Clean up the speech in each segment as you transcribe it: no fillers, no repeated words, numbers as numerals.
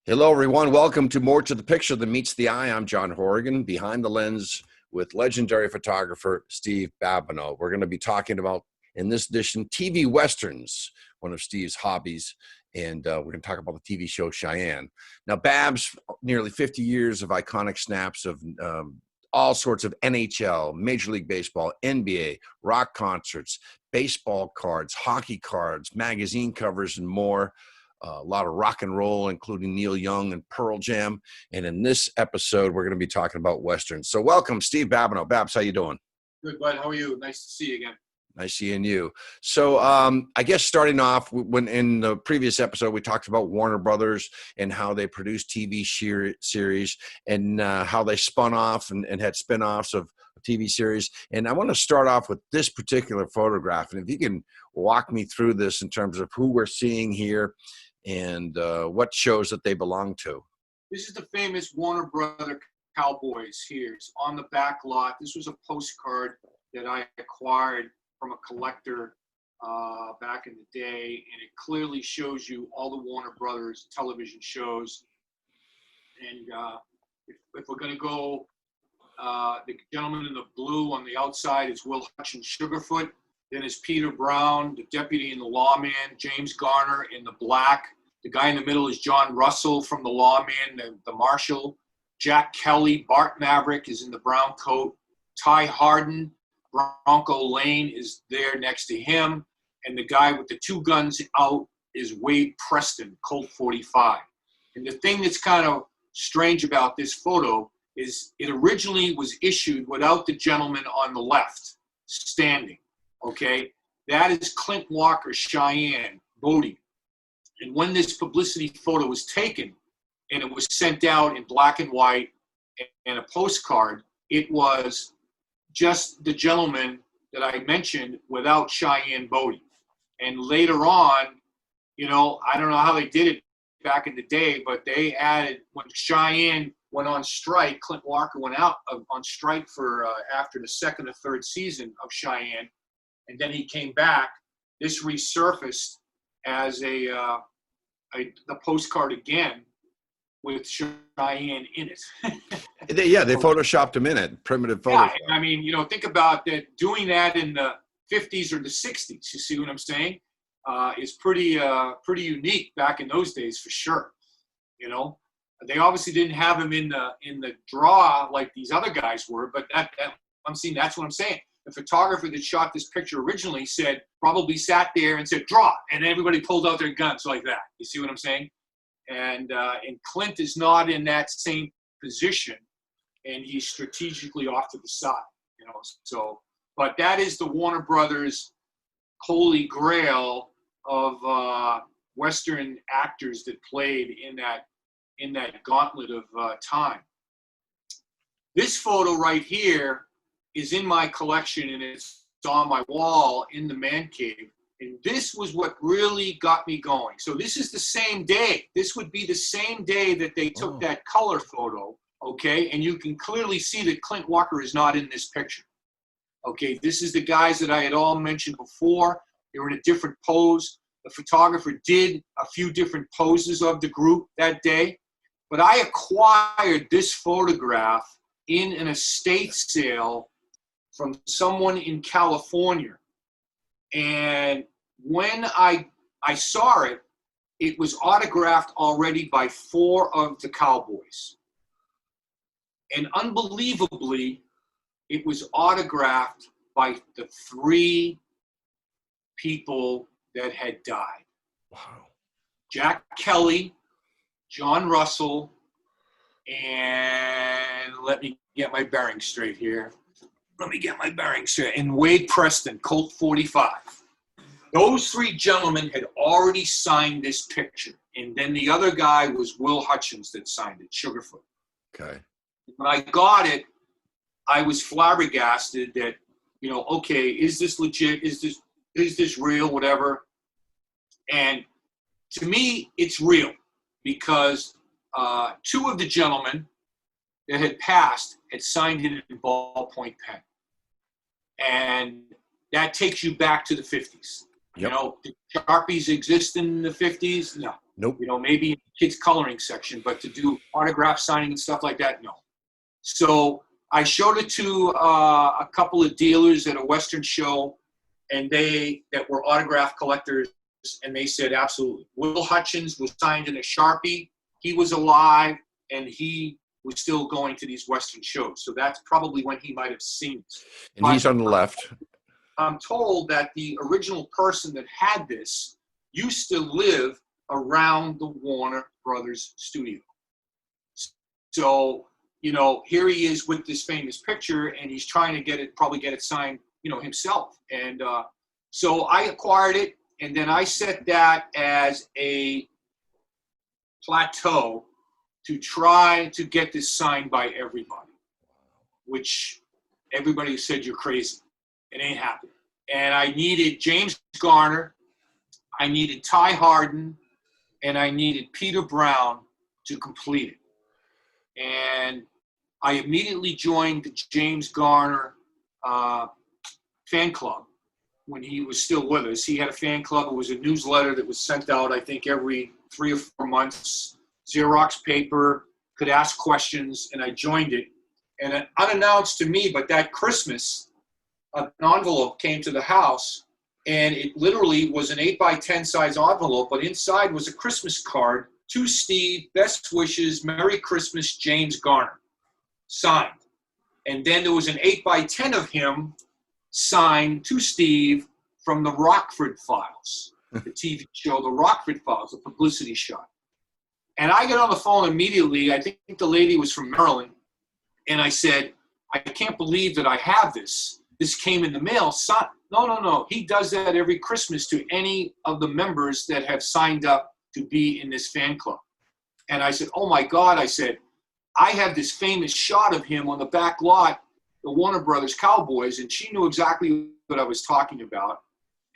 Hello, everyone. Welcome to More to the Picture Than Meets the Eye. I'm John Horrigan, behind the lens with legendary photographer Steve Babineau. We're going to be talking about, in this edition, TV Westerns, one of Steve's hobbies, and we're going to talk about the TV show Cheyenne. Now, Babs, nearly 50 years of iconic snaps of all sorts of NHL, Major League Baseball, NBA, rock concerts, baseball cards, hockey cards, magazine covers, and more. A lot of rock and roll, including Neil Young and Pearl Jam. And in this episode, we're going to be talking about Westerns. So welcome, Steve Babineau. Babs, how you doing? Good, bud. How are you? Nice to see you again. Nice seeing you. So I guess starting off, when in the previous episode, we talked about Warner Brothers and how they produced TV series and how they spun off and had spin-offs of TV series. And I want to start off with this particular photograph. And if you can walk me through this in terms of who we're seeing here and what shows that they belong to. This is the famous Warner Brother Cowboys here. It's on the back lot. This was a postcard that I acquired from a collector back in the day, and it clearly shows you all the Warner Brothers television shows. And if we're going to go, the gentleman in the blue on the outside is Will Hutchins Sugarfoot. Then is Peter Brown, the deputy and the lawman, James Garner in the black. The guy in the middle is John Russell from the lawman, the marshal. Jack Kelly, Bart Maverick is in the brown coat. Ty Harden, Bronco Lane is there next to him. And the guy with the two guns out is Wade Preston, Colt 45. And the thing that's kind of strange about this photo is it originally was issued without the gentleman on the left standing. Okay, that is Clint Walker, Cheyenne, voting. And when this publicity photo was taken and it was sent out in black and white and a postcard, it was just the gentleman that I mentioned without Cheyenne voting. And later on, you know, I don't know how they did it back in the day, but they added, when Cheyenne went on strike, Clint Walker went out on strike for after the second or third season of Cheyenne. And then he came back. This resurfaced as the postcard again with Cheyenne in it. Yeah, they photoshopped him in it, primitive photo. Yeah, I mean, you know, think about that. Doing that in the 50s or the 60s, you see what I'm saying? Is pretty unique back in those days for sure. You know, they obviously didn't have him in the draw like these other guys were, but that's what I'm saying. The photographer that shot this picture originally probably sat there and said, draw, and everybody pulled out their guns like that. You see what I'm saying? And Clint is not in that same position, and he's strategically off to the side, you know. So, but that is the Warner Brothers holy grail of Western actors that played in that gauntlet of time. This photo right here is in my collection, and it's on my wall in the man cave. And this was what really got me going. So this is the same day. This would be the same day that they took that color photo, okay? And you can clearly see that Clint Walker is not in this picture. Okay, this is the guys that I had all mentioned before. They were in a different pose. The photographer did a few different poses of the group that day. But I acquired this photograph in an estate sale from someone in California. And when I saw it, it was autographed already by 4 of the Cowboys. And unbelievably, it was autographed by the 3 people that had died. Wow. Jack Kelly, John Russell, and let me get my bearings straight here. And Wade Preston, Colt 45. Those 3 gentlemen had already signed this picture. And then the other guy was Will Hutchins that signed it, Sugarfoot. Okay. When I got it, I was flabbergasted that, you know, okay, is this legit? Is this real? Whatever. And to me, it's real because 2 of the gentlemen that had passed had signed it in ballpoint pen. And that takes you back to the 50s. Yep. You know, did Sharpies exist in the 50s? No. Nope. You know, maybe in the kids coloring section, but to do autograph signing and stuff like that, no. So I showed it to a couple of dealers at a Western show, and that were autograph collectors, and they said absolutely. Will Hutchins was signed in a Sharpie. He was alive, and he was still going to these Western shows. So that's probably when he might have seen it. And he's on the left. I'm told that the original person that had this used to live around the Warner Brothers studio. So, you know, here he is with this famous picture, and he's trying to probably get it signed, you know, himself. And so I acquired it, and then I set that as a plateau to try to get this signed by everybody, which everybody said you're crazy. It ain't happening. And I needed James Garner, I needed Ty Harden, and I needed Peter Brown to complete it. And I immediately joined the James Garner fan club when he was still with us. He had a fan club. It was a newsletter that was sent out, I think, every 3 or 4 months. Xerox paper, could ask questions, and I joined it. And unannounced to me, but that Christmas, an envelope came to the house, and it literally was an 8x10 size envelope, but inside was a Christmas card to Steve, best wishes, Merry Christmas, James Garner, signed. And then there was an 8x10 of him signed to Steve from the Rockford Files, the TV show, the Rockford Files, the publicity shot. And I get on the phone immediately. I think the lady was from Maryland. And I said, I can't believe that I have this. This came in the mail. No. He does that every Christmas to any of the members that have signed up to be in this fan club. And I said, oh my God, I said, I have this famous shot of him on the back lot, the Warner Brothers Cowboys, and she knew exactly what I was talking about.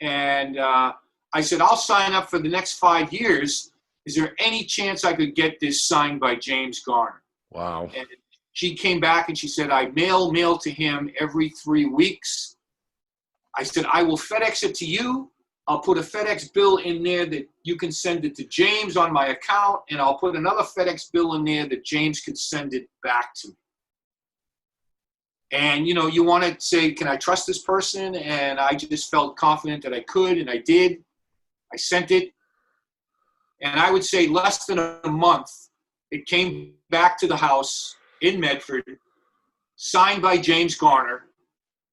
And I said, I'll sign up for the next 5 years. Is there any chance I could get this signed by James Garner? Wow. And she came back and she said, I mail to him every 3 weeks. I said, I will FedEx it to you. I'll put a FedEx bill in there that you can send it to James on my account, and I'll put another FedEx bill in there that James could send it back to me. And, you know, you want to say, can I trust this person? And I just felt confident that I could, and I did. I sent it. And I would say less than a month, it came back to the house in Medford, signed by James Garner,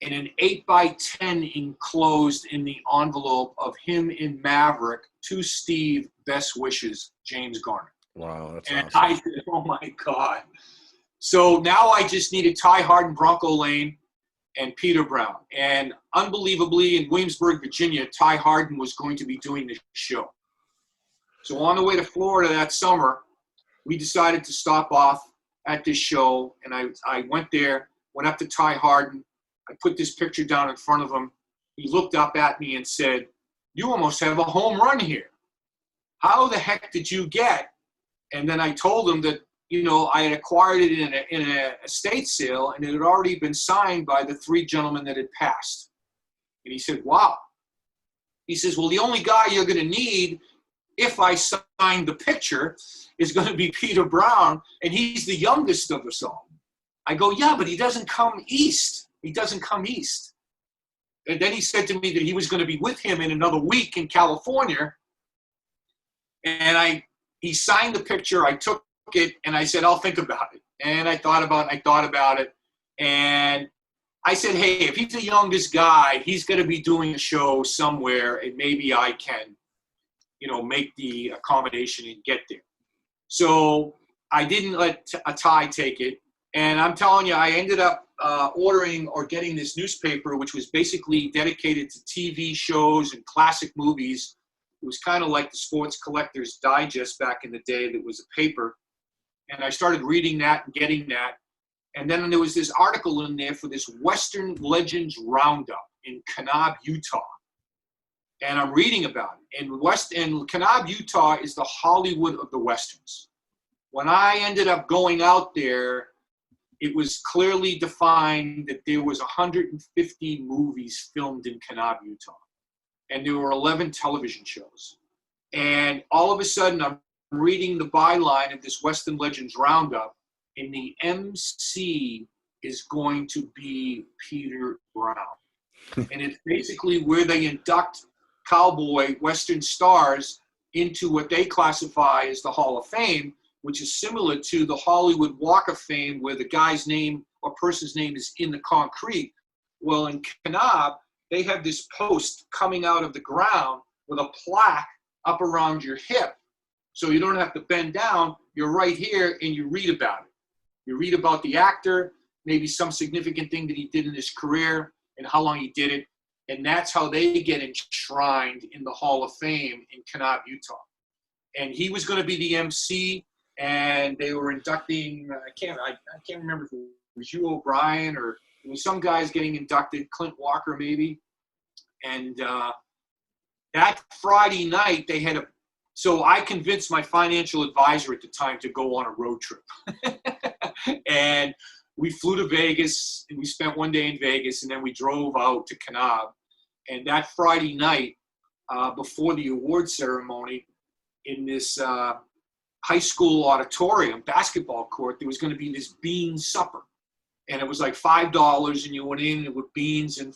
and an 8x10 enclosed in the envelope of him in Maverick to Steve, best wishes, James Garner. Wow, that's and awesome. I said, oh my God. So now I just needed Ty Harden, Bronco Lane, and Peter Brown. And unbelievably, in Williamsburg, Virginia, Ty Harden was going to be doing the show. So on the way to Florida that summer, we decided to stop off at this show. And I went there, went up to Ty Harden. I put this picture down in front of him. He looked up at me and said, you almost have a home run here. How the heck did you get? And then I told him that, you know, I had acquired it in an estate sale, and it had already been signed by the 3 gentlemen that had passed. And he said, wow. He says, well, the only guy you're going to need if I sign the picture is going to be Peter Brown, and he's the youngest of us all. I go, yeah, but he doesn't come east. He doesn't come east. And then he said to me that he was going to be with him in another week in California. And he signed the picture. I took it, and I said, I'll think about it. And I thought about it. And I said, hey, if he's the youngest guy, he's going to be doing a show somewhere, and maybe I can, you know, make the accommodation and get there. So I didn't let a Ty take it. And I'm telling you, I ended up ordering or getting this newspaper, which was basically dedicated to TV shows and classic movies. It was kind of like the Sports Collector's Digest back in the day that was a paper. And I started reading that and getting that. And then there was this article in there for this Western Legends Roundup in Kanab, Utah. And I'm reading about it. And Kanab, Utah is the Hollywood of the Westerns. When I ended up going out there, it was clearly defined that there was 150 movies filmed in Kanab, Utah. And there were 11 television shows. And all of a sudden, I'm reading the byline of this Western Legends Roundup, and the MC is going to be Peter Brown. And it's basically where they induct cowboy Western stars into what they classify as the Hall of Fame, which is similar to the Hollywood Walk of Fame, where the guy's name or person's name is in the concrete. Well, in Kanab, they have this post coming out of the ground with a plaque up around your hip. So you don't have to bend down. You're right here and you read about it. You read about the actor, maybe some significant thing that he did in his career and how long he did it. And that's how they get enshrined in the Hall of Fame in Kanab, Utah. And he was going to be the MC, and they were inducting, I can't remember if it was Hugh O'Brien or it was some guys getting inducted, Clint Walker maybe. And that Friday night, they had so I convinced my financial advisor at the time to go on a road trip. And we flew to Vegas, and we spent one day in Vegas, and then we drove out to Kanab. And that Friday night, before the award ceremony, in this high school auditorium, basketball court, there was going to be this bean supper. And it was like $5, and you went in with beans and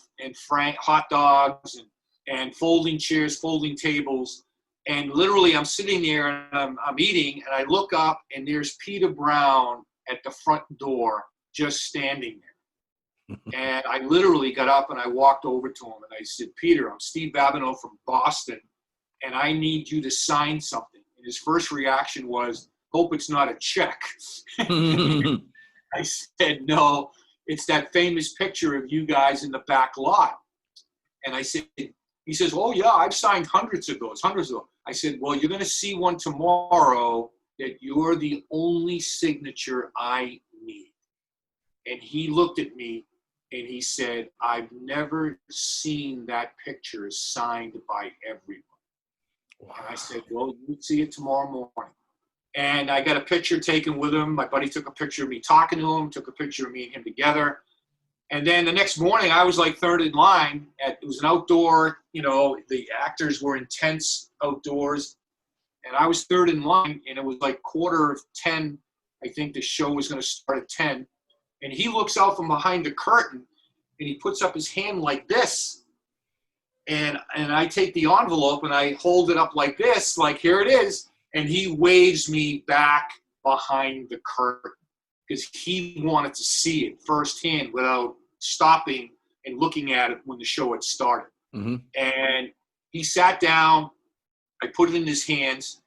hot dogs and folding chairs, folding tables. And literally, I'm sitting there, and I'm eating, and I look up, and there's Peter Brown at the front door just standing there. And I literally got up, and I walked over to him, and I said, Peter, I'm Steve Babineau from Boston, and I need you to sign something. And his first reaction was, hope it's not a check. I said, no, it's that famous picture of you guys in the back lot. And I said, he says, oh, yeah, I've signed hundreds of those. I said, well, you're going to see one tomorrow that you're the only signature I need. And he looked at me and he said, I've never seen that picture signed by everyone. Wow. And I said, well, you'll see it tomorrow morning. And I got a picture taken with him. My buddy took a picture of me talking to him, took a picture of me and him together. And then the next morning, I was like third in line. It was an outdoor, the actors were in tents outdoors. And I was third in line, and it was like 9:45. I think the show was going to start at 10. And he looks out from behind the curtain, and he puts up his hand like this. And I take the envelope, and I hold it up like this, like, here it is. And he waves me back behind the curtain because he wanted to see it firsthand without stopping and looking at it when the show had started. Mm-hmm. And he sat down, I put it in his hands,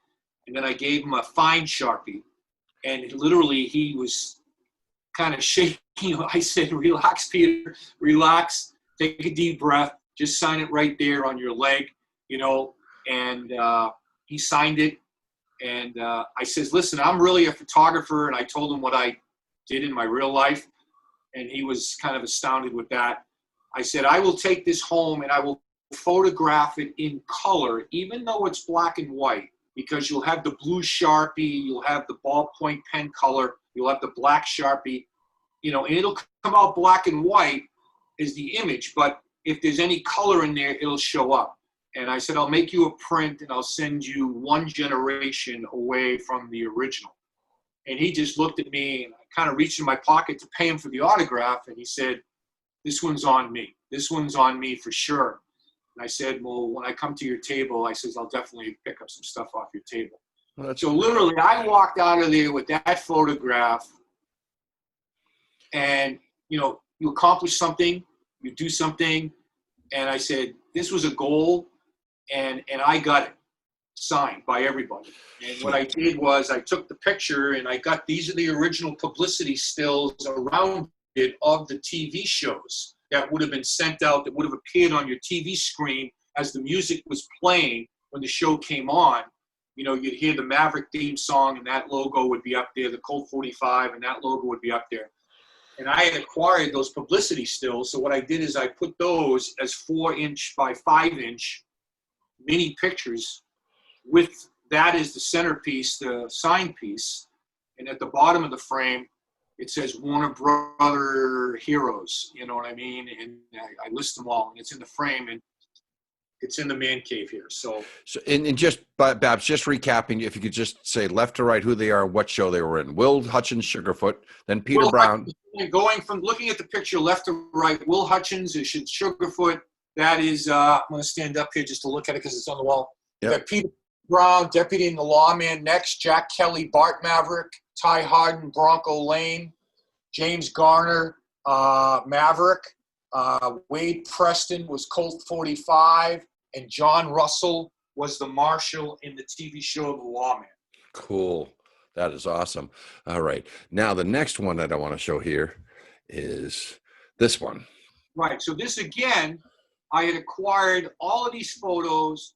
and then I gave him a fine Sharpie. And literally he was kind of shaking. I said, relax, Peter, relax, take a deep breath, just sign it right there on your leg, and he signed it. And I says, listen, I'm really a photographer. And I told him what I did in my real life. And he was kind of astounded with that. I said, I will take this home and I will photograph it in color, even though it's black and white, because you'll have the blue Sharpie, you'll have the ballpoint pen color, you'll have the black Sharpie, and it'll come out black and white as the image. But if there's any color in there, it'll show up. And I said, I'll make you a print and I'll send you one generation away from the original. And he just looked at me and I kind of reached in my pocket to pay him for the autograph. And he said, this one's on me. This one's on me for sure. And I said, well, when I come to your table, I says, I'll definitely pick up some stuff off your table. Well, so literally I walked out of there with that photograph and, you accomplish something, you do something. And I said, this was a goal. And I got it signed by everybody. And what I did was I took the picture and I got, these are the original publicity stills around it of the TV shows that would have been sent out, that would have appeared on your TV screen as the music was playing when the show came on. You'd hear the Maverick theme song and that logo would be up there, the Colt 45 and that logo would be up there. And I had acquired those publicity stills. So what I did is I put those as 4-inch by 5-inch mini pictures with that as the centerpiece, the sign piece. And at the bottom of the frame, it says Warner Brother Heroes, you know what I mean? And I list them all, and it's in the frame. And It's in the man cave here. So and just, Babs, just recapping, if you could just say left to right who they are, what show they were in. Will Hutchins, Sugarfoot, then Peter Will Brown. Hutchins, going from looking at the picture left to right, Will Hutchins is Sugarfoot. That is, I'm going to stand up here just to look at it because it's on the wall. Yep. Peter Brown, Deputy and the Lawman. Next, Jack Kelly, Bart Maverick, Ty Harden, Bronco Lane, James Garner, Maverick. Wade Preston was Colt 45, and John Russell was the marshal in the TV show The Lawman. Cool. That is awesome. All right. Now, the next one that I want to show here is this one. Right. So this, again, I had acquired all of these photos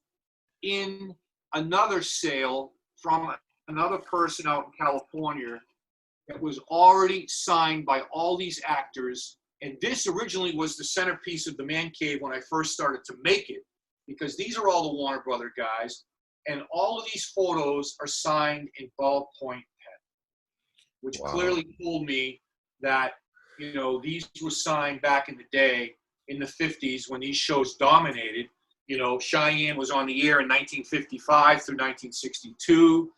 in another sale from another person out in California that was already signed by all these actors. And this originally was the centerpiece of the man cave when I first started to make it, because these are all the Warner Brother guys. And all of these photos are signed in ballpoint pen, which clearly told me that, you know, these were signed back in the day in the 50s when these shows dominated. You know, Cheyenne was on the air in 1955 through 1962.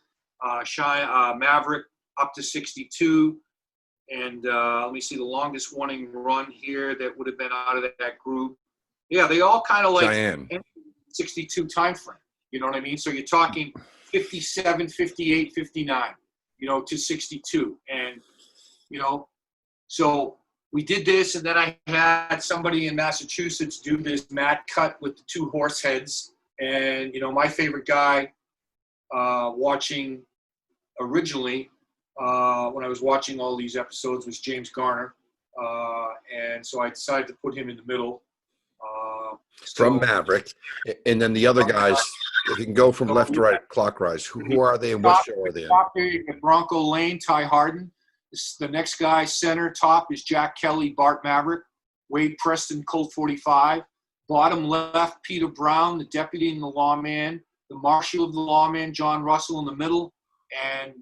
Maverick up to 62. And let me see, the longest running run here that would have been out of that group. Yeah, they all kind of like Cheyenne. 62 time frame. You know what I mean? So you're talking 57, 58, 59, you know, to 62. And, you know, so we did this, and then I had somebody in Massachusetts do this mat cut with the two horse heads. And, you know, my favorite guy watching originally when I was watching all these episodes was James Garner. And so I decided to put him in the middle. From Maverick. And then the other guys, if you can go from left to right clockwise, who are they and what show are they in? Top here, you got Bronco Lane, Ty Harden. The next guy, center top, is Jack Kelly, Bart Maverick. Wade Preston, Colt 45. Bottom left, Peter Brown, the deputy and the lawman. The marshal of the lawman, John Russell, in the middle. And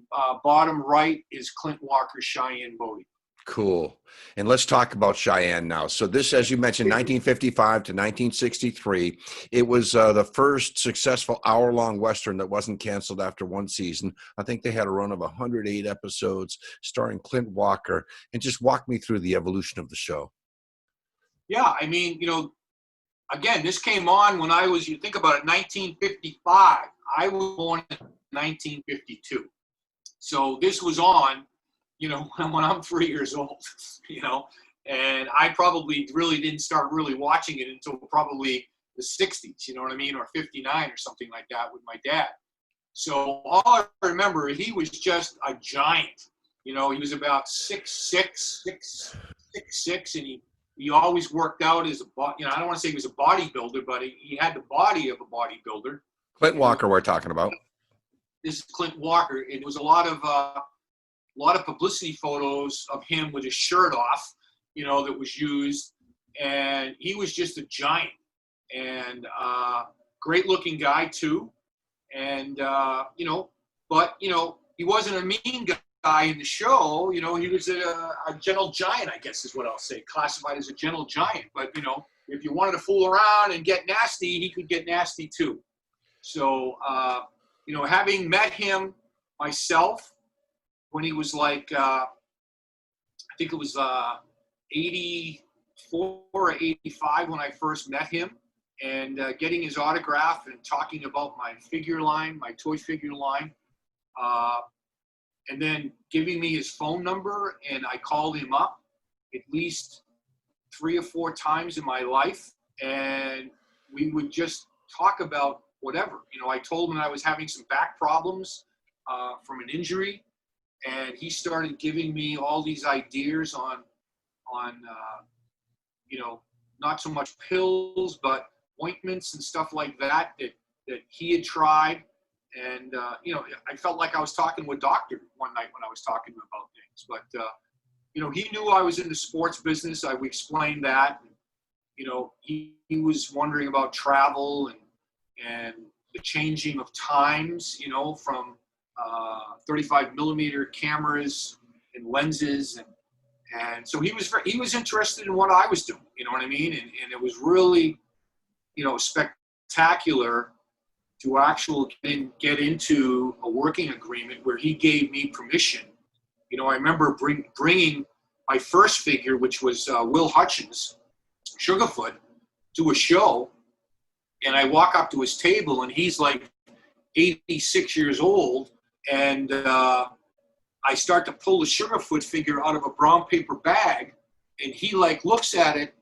bottom right is Clint Walker, Cheyenne Bodie. Cool. And let's talk about Cheyenne now. So this, as you mentioned, 1955 to 1963, it was the first successful hour-long Western that wasn't canceled after one season. I think they had a run of 108 episodes starring Clint Walker. And just walk me through the evolution of the show. Yeah, I mean, you know, again, this came on when I was, you think about it, 1955. I was born in 1952. So this was on, you know, when I'm 3 years old, you know, and I probably really didn't start really watching it until probably the 60s, you know what I mean, or 59 or something like that with my dad. So all I remember, he was just a giant. You know, he was about 6'6", and he always worked out as a, you know, I don't want to say he was a bodybuilder, but he had the body of a bodybuilder. Clint Walker, we're talking about. This is Clint Walker. It was a lot of publicity photos of him with his shirt off, you know, that was used. And he was just a giant and great looking guy too. And, you know, but, you know, he wasn't a mean guy in the show. You know, he was a gentle giant, I guess is what I'll say, classified as a gentle giant. But, you know, if you wanted to fool around and get nasty, he could get nasty too. So, you know, having met him myself, when he was like, I think it was 84 or 85 when I first met him, and getting his autograph and talking about my figure line, my toy figure line, and then giving me his phone number, and I called him up at least 3 or 4 times in my life, and we would just talk about whatever. You know, I told him I was having some back problems from an injury. And he started giving me all these ideas on you know, not so much pills, but ointments and stuff like that he had tried. And, you know, I felt like I was talking to a doctor one night when I was talking to him about things. But, you know, he knew I was in the sports business. We explained that. And, you know, he was wondering about travel and the changing of times, you know, from 35 millimeter cameras and lenses, and so he was interested in what I was doing, you know what I mean, and it was really, you know, spectacular spectacular to actually get into a working agreement where he gave me permission. You know, I remember bringing my first figure, which was Will Hutchins, Sugarfoot, to a show, and I walk up to his table, and he's like 86 years old, and I start to pull the Sugarfoot figure out of a brown paper bag, and he like looks at it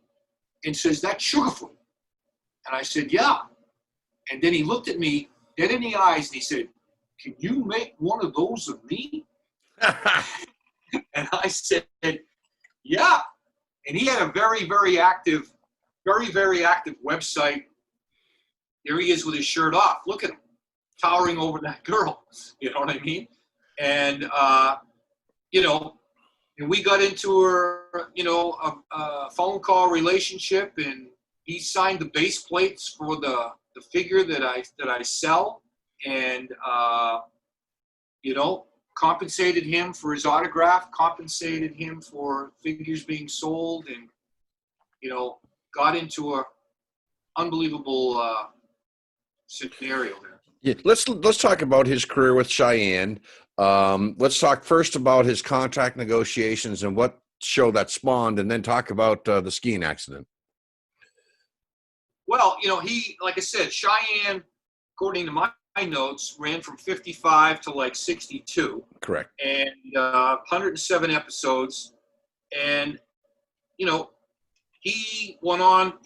and says, "That's Sugarfoot." And I said, "Yeah." And then he looked at me dead in the eyes, and he said, "Can you make one of those of me?" And I said, "Yeah." And he had a very, very active website. There he is with his shirt off. Look at him, towering over that girl. You know what I mean? And, you know, and we got into a phone call relationship, and he signed the base plates for the figure that I sell, and, you know, compensated him for his autograph, compensated him for figures being sold, and, you know, got into a unbelievable scenario there. Yeah, let's talk about his career with Cheyenne. Let's talk first about his contract negotiations and what show that spawned, and then talk about the skiing accident. Well, you know, he, like I said, Cheyenne, according to my notes, ran from 55 to like 62. Correct. And 107 episodes. And, you know, he went on,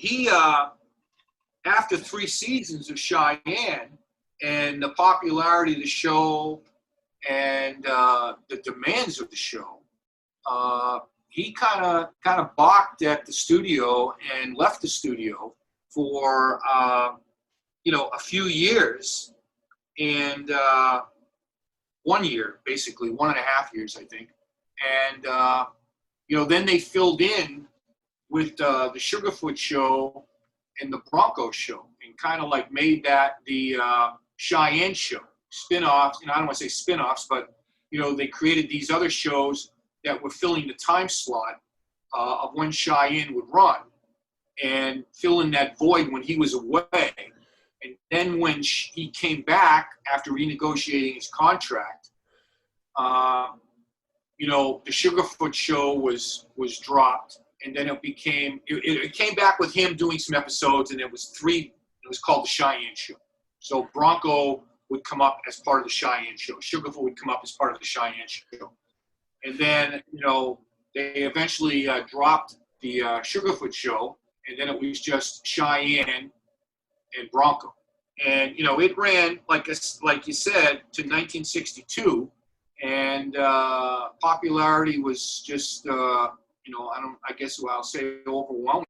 after 3 seasons of Cheyenne and the popularity of the show and the demands of the show, he kind of balked at the studio and left the studio for, you know, a few years. And 1 year, basically, 1.5 years, I think. And, you know, then they filled in with the Sugarfoot show and the Bronco show, and kind of like made that the Cheyenne show. Spin-offs, and I don't want to say spin-offs, but, you know, they created these other shows that were filling the time slot of when Cheyenne would run and fill in that void when he was away. And then when he came back after renegotiating his contract, you know, the Sugarfoot show was dropped, and then it came back with him doing some episodes, and it was called the Cheyenne show. So Bronco would come up as part of the Cheyenne show. Sugarfoot would come up as part of the Cheyenne show. And then, you know, they eventually dropped the Sugarfoot show, and then it was just Cheyenne and Bronco. And, you know, it ran, like you said, to 1962, and popularity was just, you know, I guess I'll say overwhelming,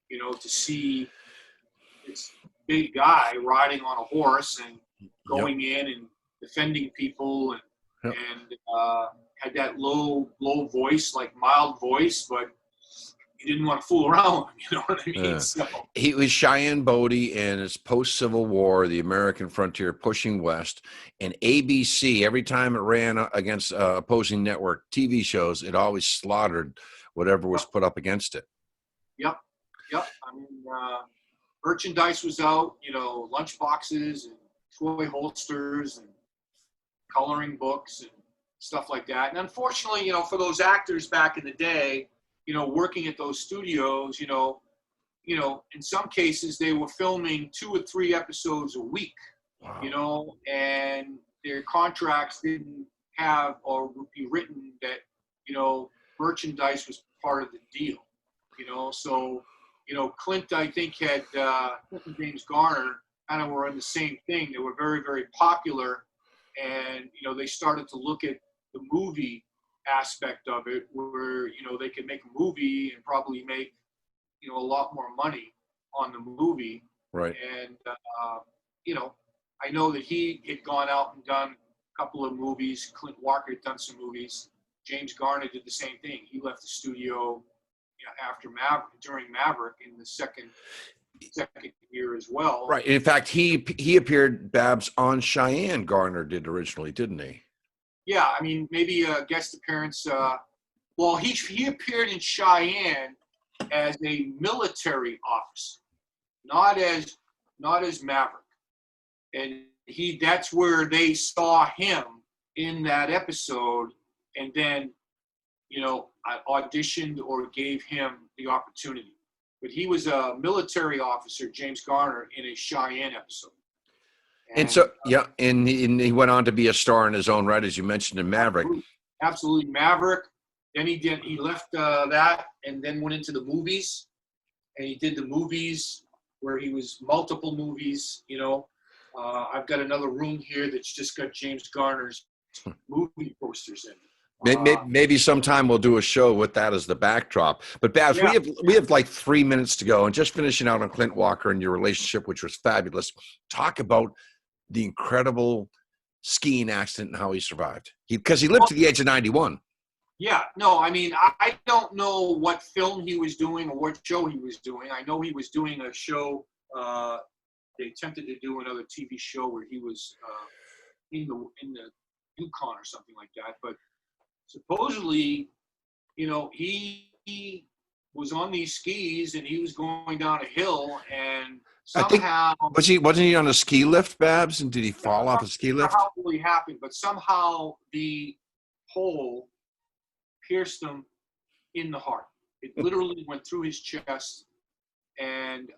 you know, to see this big guy riding on a horse and going in and defending people, and had that low voice, like mild voice, but he didn't want to fool around, you know what I mean? So he was Cheyenne Bodie, and it's post-Civil War, the American frontier pushing west. And ABC, every time it ran against opposing network TV shows, it always slaughtered whatever was put up against it. Yep. I mean, merchandise was out, you know, lunch boxes and toy holsters and coloring books and stuff like that. And unfortunately, you know, for those actors back in the day, you know, working at those studios, you know, in some cases they were filming 2 or 3 episodes a week, you know, and their contracts didn't have or would be written that, you know, merchandise was part of the deal, you know. So, you know, Clint, I think, had Clint and James Garner kind of were in the same thing. They were very, very popular, and, you know, they started to look at the movie aspect of it, where, you know, they could make a movie and probably make, you know, a lot more money on the movie. Right. And, you know, I know that he had gone out and done a couple of movies. Clint Walker had done some movies. James Garner did the same thing. He left the studio, you know, after during Maverick in the second year as well. Right. In fact, he appeared, Babs, on Cheyenne. Garner did originally, didn't he? Yeah, I mean, maybe a guest appearance. Well, he appeared in Cheyenne as a military officer, not not as Maverick. And that's where they saw him in that episode, and then, I auditioned or gave him the opportunity. But he was a military officer, James Garner, in a Cheyenne episode. And so, yeah, and he went on to be a star in his own right, as you mentioned in Maverick. Absolutely, Maverick. Then he left that and then went into the movies, and he did the movies where he was multiple movies. I've got another room here that's just got James Garner's movie posters in it. Maybe sometime we'll do a show with that as the backdrop. But Babs, we have like 3 minutes to go, and just finishing out on Clint Walker and your relationship, which was fabulous. Talk about the incredible skiing accident and how he survived. Because he lived to the age of 91. Yeah, no, I mean, I don't know what film he was doing or what show he was doing. I know he was doing a show. They attempted to do another TV show where he was in the Yukon or something like that. But supposedly, he was on these skis and he was going down a hill, and somehow wasn't he on a ski lift, Babs? And did he fall off a ski lift? Probably happened, but somehow the pole pierced him in the heart. It literally went through his chest, and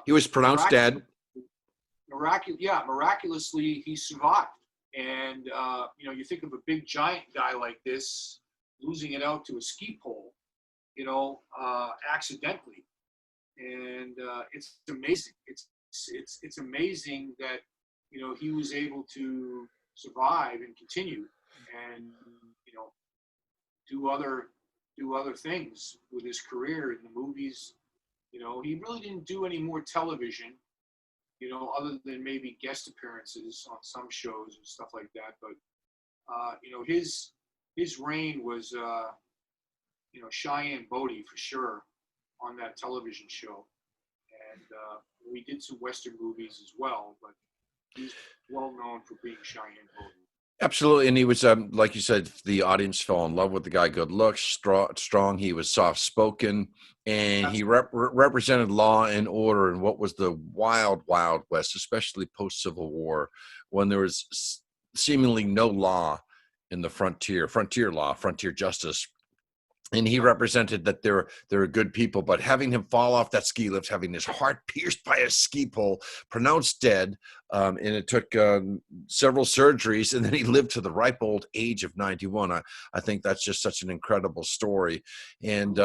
he was pronounced dead. Miraculously, he survived. And you think of a big giant guy like this losing it out to a ski pole, accidentally, and it's amazing. It's amazing that he was able to survive and continue, and do other things with his career in the movies. He really didn't do any more television, other than maybe guest appearances on some shows and stuff like that. But his reign was Cheyenne Bodie for sure on that television show, and we did some Western movies as well. But he's well known for being Cheyenne Bodie. Absolutely, and he was, like you said, the audience fell in love with the guy. Good looks, strong. He was soft-spoken, and he represented law and order in what was the wild, wild West, especially post-Civil War, when there was seemingly no law in the frontier law, frontier justice. And he represented that there are good people, but having him fall off that ski lift, having his heart pierced by a ski pole, pronounced dead, and it took several surgeries, and then he lived to the ripe old age of 91. I think that's just such an incredible story. And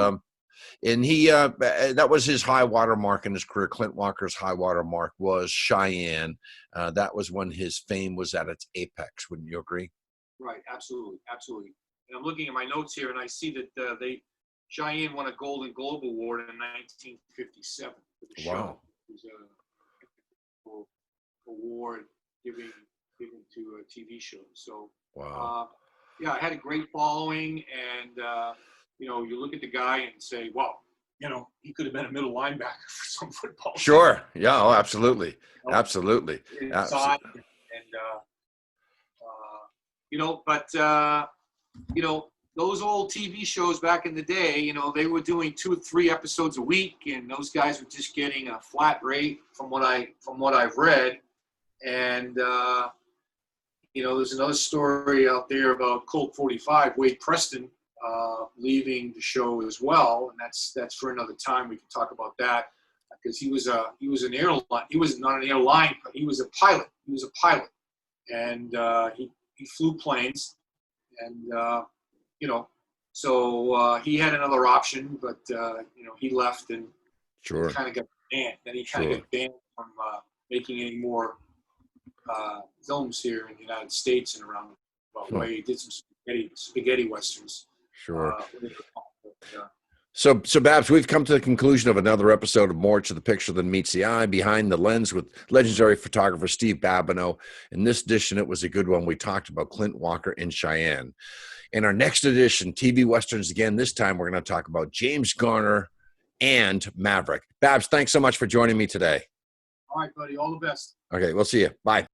he that was his high water mark in his career. Clint Walker's high water mark was Cheyenne. That was when his fame was at its apex. Wouldn't you agree? Right. Absolutely. Absolutely. And I'm looking at my notes here, and I see that Cheyenne won a Golden Globe Award in 1957 for the show. Wow. It was a award given to a TV show. So, wow. I had a great following, and you look at the guy and say, wow, he could have been a middle linebacker for some football. Sure. Team. Yeah. Oh, absolutely. Absolutely. Inside, and those old TV shows back in the day, they were doing 2 or 3 episodes a week, and those guys were just getting a flat rate from what I've read. And there's another story out there about Colt 45, Wade Preston, leaving the show as well, and that's for another time. We can talk about that, because he was an airline. He was not an airline, but he was a pilot. He was a pilot, and he flew planes, and so he had another option, but he left, and sure, kind of got banned. Then he kind of got banned from making any more films here in the United States and around the way. He did some spaghetti westerns. Sure. So Babs, we've come to the conclusion of another episode of More to the Picture Than Meets the Eye, Behind the Lens, with legendary photographer Steve Babineau. In this edition, it was a good one. We talked about Clint Walker in Cheyenne. In our next edition, TV Westerns again, this time we're going to talk about James Garner and Maverick. Babs, thanks so much for joining me today. All right, buddy. All the best. Okay, we'll see you. Bye.